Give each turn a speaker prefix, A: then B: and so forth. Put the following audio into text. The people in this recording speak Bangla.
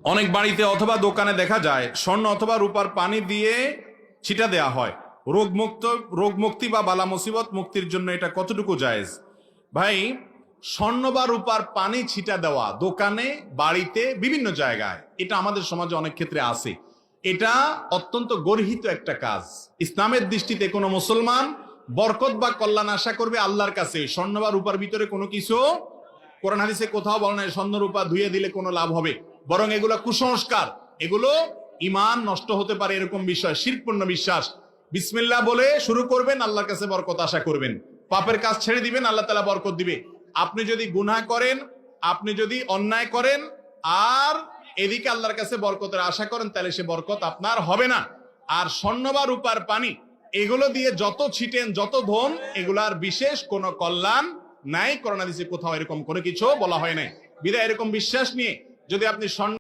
A: অনেক বাড়িতে অথবা দোকানে দেখা যায় স্বর্ণ অথবা রূপার পানি দিয়ে ছিটা দেয়া হয় রোগ মুক্তি বা বালা মুসিবত মুক্তির জন্য এটা কতটুকু জায়েজ? ভাই, স্বর্ণ বা রূপার পানি ছিটা দেওয়া দোকানে, বাড়িতে, বিভিন্ন জায়গায় এটা আমাদের সমাজে অনেক ক্ষেত্রে আছে। এটা অত্যন্ত গর্হিত একটা কাজ। ইসলামের দৃষ্টিতে কোনো মুসলমান বরকত বা কল্যাণ আশা করবে আল্লাহর কাছে, স্বর্ণ বা রূপার ভিতরে কোনো কিছু কোরআন হাদিসে কোথাও বলা নাই স্বর্ণ রূপা ধুয়ে দিলে কোনো লাভ হবে, বরং এগুলো কুসংস্কার, এগুলো ইমান নষ্ট হতে পারে এরকম বিষয়, শিরকপূর্ণ বিশ্বাস। বিসমিল্লাহ বলে শুরু করবেন, আল্লাহর কাছে বরকত আশা করবেন, পাপের কাজ ছেড়ে দিবেন, আল্লাহ তাআলা বরকত দিবে। আপনি যদি গুনাহ করেন, আপনি যদি অন্যায় করেন আর এদিকে আল্লাহর কাছে বরকতের আশা করেন, তাহলে সে বরকত আপনার হবে না। আর স্বর্ণ বা রূপার পানি এগুলো দিয়ে যত ছিটেন, যত ধন, এগুলার বিশেষ কোনো কল্যাণ নাই। কোরআন হাদিসে কোথাও এরকম কোনো কিছু বলা হয় নাই। বিধায় এরকম বিশ্বাস নিয়ে যদি আপনি স্বর্ণ